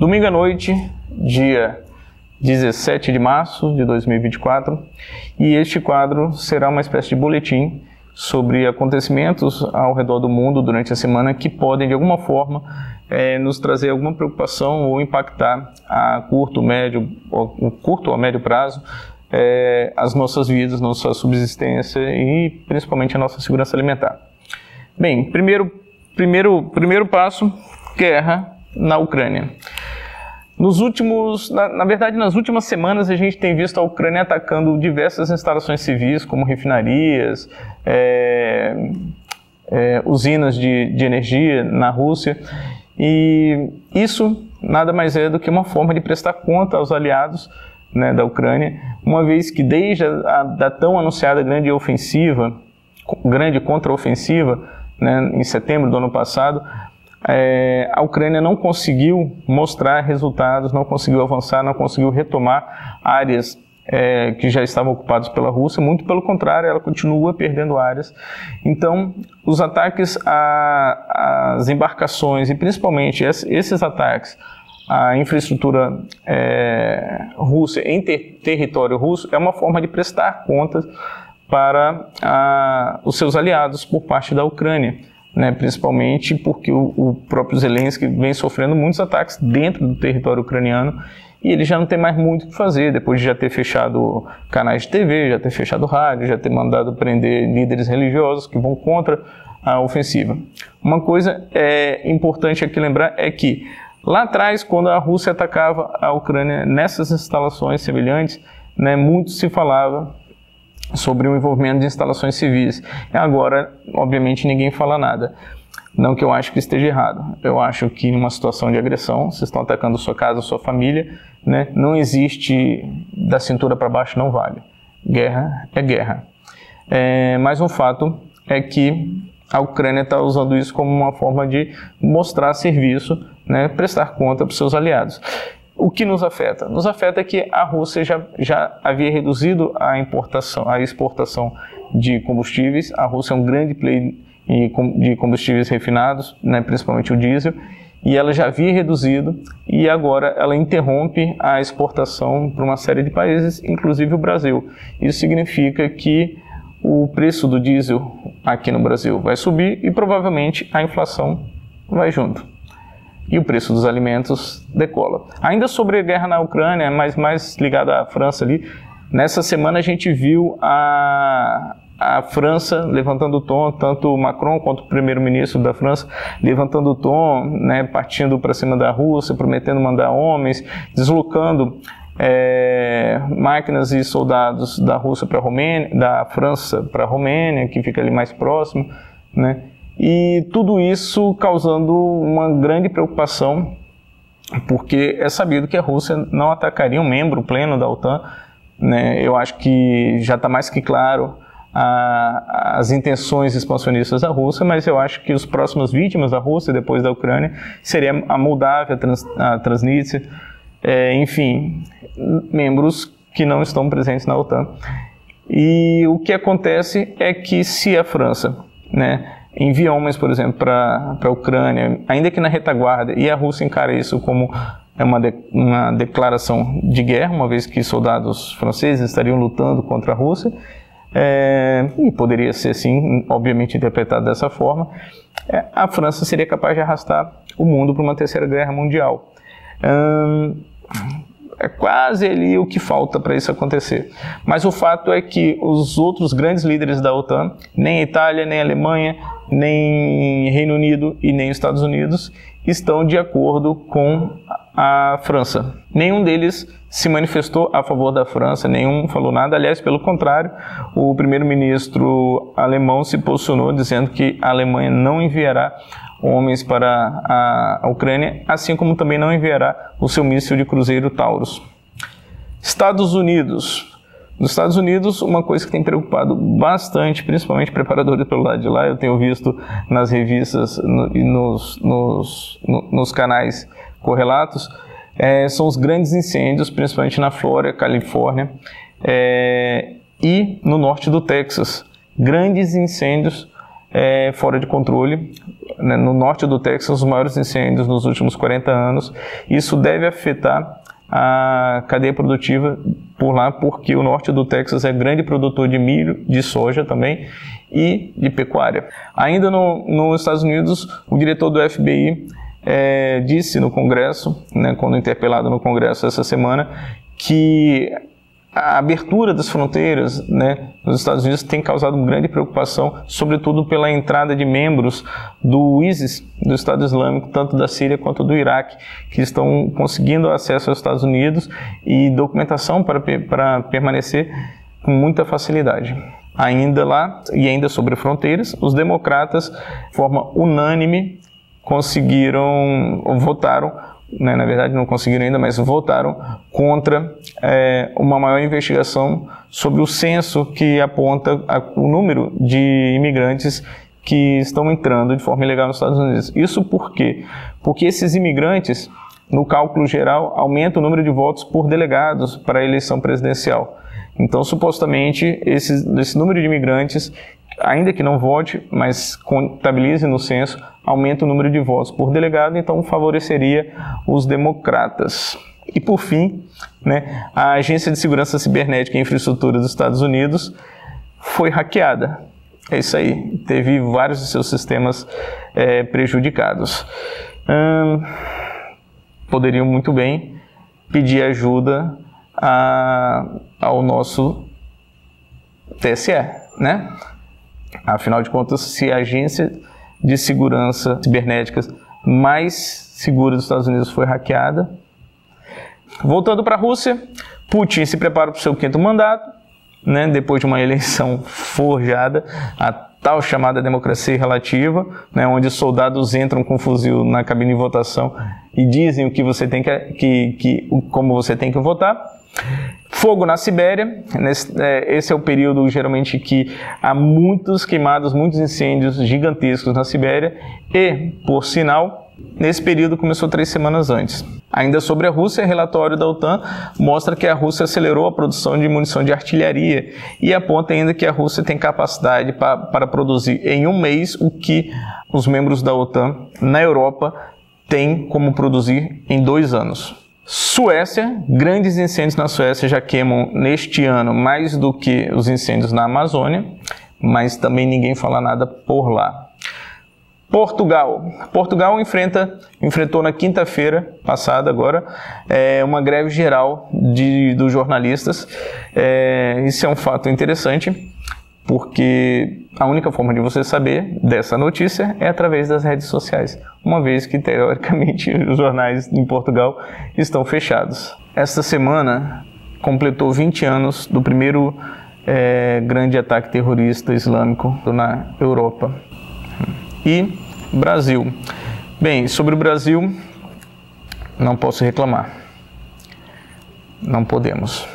Domingo à noite, dia 17 de março de 2024, e este quadro será uma espécie de boletim sobre acontecimentos ao redor do mundo durante a semana que podem, de alguma forma, nos trazer alguma preocupação ou impactar a curto ou médio prazo as nossas vidas, nossa subsistência e principalmente a nossa segurança alimentar. Bem, primeiro passo, guerra na Ucrânia. Na verdade, nas últimas semanas a gente tem visto a Ucrânia atacando diversas instalações civis, como refinarias, usinas de energia na Rússia, e isso nada mais é do que uma forma de prestar conta aos aliados, né, da Ucrânia, uma vez que desde a tão anunciada grande contraofensiva, né, em setembro do ano passado, a Ucrânia não conseguiu mostrar resultados, não conseguiu avançar, não conseguiu retomar áreas que já estavam ocupadas pela Rússia, muito pelo contrário, ela continua perdendo áreas. Então, os ataques às embarcações e principalmente esses ataques à infraestrutura russa em território russo é uma forma de prestar contas para os seus aliados por parte da Ucrânia, né, principalmente porque o próprio Zelensky vem sofrendo muitos ataques dentro do território ucraniano e ele já não tem mais muito o que fazer, depois de já ter fechado canais de TV, já ter fechado rádio, já ter mandado prender líderes religiosos que vão contra a ofensiva. Uma coisa importante aqui lembrar é que lá atrás, quando a Rússia atacava a Ucrânia nessas instalações semelhantes, né, muito se falava sobre o envolvimento de instalações civis. Agora, obviamente, ninguém fala nada. Não que eu acho que esteja errado. Eu acho que em uma situação de agressão, vocês estão atacando sua casa, sua família, né? Não existe da cintura para baixo, não vale. Guerra é guerra. Mas um fato é que a Ucrânia está usando isso como uma forma de mostrar serviço, né? Prestar conta para os seus aliados. O que nos afeta? Nos afeta que a Rússia já havia reduzido a exportação de combustíveis. A Rússia é um grande player de combustíveis refinados, né, principalmente o diesel, e ela já havia reduzido e agora ela interrompe a exportação para uma série de países, inclusive o Brasil. Isso significa que o preço do diesel aqui no Brasil vai subir e provavelmente a inflação vai junto. E o preço dos alimentos decola. Ainda sobre a guerra na Ucrânia, mas mais ligada à França ali, nessa semana a gente viu a França levantando o tom, tanto Macron quanto o primeiro-ministro da França levantando o tom, né, partindo para cima da Rússia, prometendo mandar homens, deslocando máquinas e soldados da Rússia para a Romênia, da França para a Romênia, que fica ali mais próximo, né? E tudo isso causando uma grande preocupação, porque é sabido que a Rússia não atacaria um membro pleno da OTAN, né? Eu acho que já está mais que claro as intenções expansionistas da Rússia, mas eu acho que as próximas vítimas da Rússia, depois da Ucrânia, seria a Moldávia, a Transnistria, enfim, membros que não estão presentes na OTAN. E o que acontece é que se a França, né, envia homens, por exemplo, para a Ucrânia, ainda que na retaguarda, e a Rússia encara isso como uma declaração de guerra, uma vez que soldados franceses estariam lutando contra a Rússia, e poderia ser assim, obviamente interpretado dessa forma, a França seria capaz de arrastar o mundo para uma terceira guerra mundial. É quase ali o que falta para isso acontecer. Mas o fato é que os outros grandes líderes da OTAN, nem a Itália, nem a Alemanha, nem Reino Unido e nem os Estados Unidos, estão de acordo com a França. Nenhum deles se manifestou a favor da França, nenhum falou nada. Aliás, pelo contrário, o primeiro-ministro alemão se posicionou dizendo que a Alemanha não enviará homens para a Ucrânia, assim como também não enviará o seu míssil de cruzeiro Taurus. Estados Unidos. Nos Estados Unidos, uma coisa que tem preocupado bastante, principalmente preparadores pelo lado de lá, eu tenho visto nas revistas e nos canais correlatos, são os grandes incêndios, principalmente na Flórida, Califórnia e no norte do Texas. Grandes incêndios fora de controle. né, no norte do Texas, os maiores incêndios nos últimos 40 anos. Isso deve afetar a cadeia produtiva por lá, porque o norte do Texas é grande produtor de milho, de soja também e de pecuária. Ainda nos Estados Unidos, o diretor do FBI disse no Congresso, né, quando interpelado no Congresso essa semana, que a abertura das fronteiras, né, nos Estados Unidos tem causado grande preocupação, sobretudo pela entrada de membros do ISIS, do Estado Islâmico, tanto da Síria quanto do Iraque, que estão conseguindo acesso aos Estados Unidos e documentação para permanecer com muita facilidade. Ainda lá, e ainda sobre fronteiras, os democratas, de forma unânime, votaram, né, na verdade não conseguiram ainda, mas votaram contra uma maior investigação sobre o censo que aponta o número de imigrantes que estão entrando de forma ilegal nos Estados Unidos. Isso por quê? Porque esses imigrantes, no cálculo geral, aumentam o número de votos por delegados para a eleição presidencial. Então, supostamente, esse número de imigrantes, ainda que não vote, mas contabilize no censo, aumenta o número de votos por delegado, então favoreceria os democratas. E por fim, né, a Agência de Segurança Cibernética e Infraestrutura dos Estados Unidos foi hackeada. É isso aí, teve vários de seus sistemas prejudicados. Poderiam muito bem pedir ajuda ao nosso TSE, né? Afinal de contas, se a agência de segurança cibernética mais segura dos Estados Unidos foi hackeada. Voltando para a Rússia, Putin se prepara para o seu 5º mandato, né, depois de uma eleição forjada, a tal chamada democracia relativa, né, onde soldados entram com fuzil na cabine de votação e dizem o que você tem como você tem que votar. Fogo na Sibéria, esse é o período geralmente que há muitos queimados, muitos incêndios gigantescos na Sibéria e, por sinal, nesse período começou 3 semanas antes. Ainda sobre a Rússia, relatório da OTAN mostra que a Rússia acelerou a produção de munição de artilharia e aponta ainda que a Rússia tem capacidade para produzir em um mês o que os membros da OTAN na Europa têm como produzir em 2 anos. Suécia, grandes incêndios na Suécia já queimam neste ano mais do que os incêndios na Amazônia, mas também ninguém fala nada por lá. Portugal enfrentou na quinta-feira passada agora uma greve geral dos jornalistas. Isso é um fato interessante, porque a única forma de você saber dessa notícia é através das redes sociais, uma vez que, teoricamente, os jornais em Portugal estão fechados. Esta semana completou 20 anos do primeiro grande ataque terrorista islâmico na Europa. E Brasil. Bem, sobre o Brasil, não posso reclamar. Não podemos.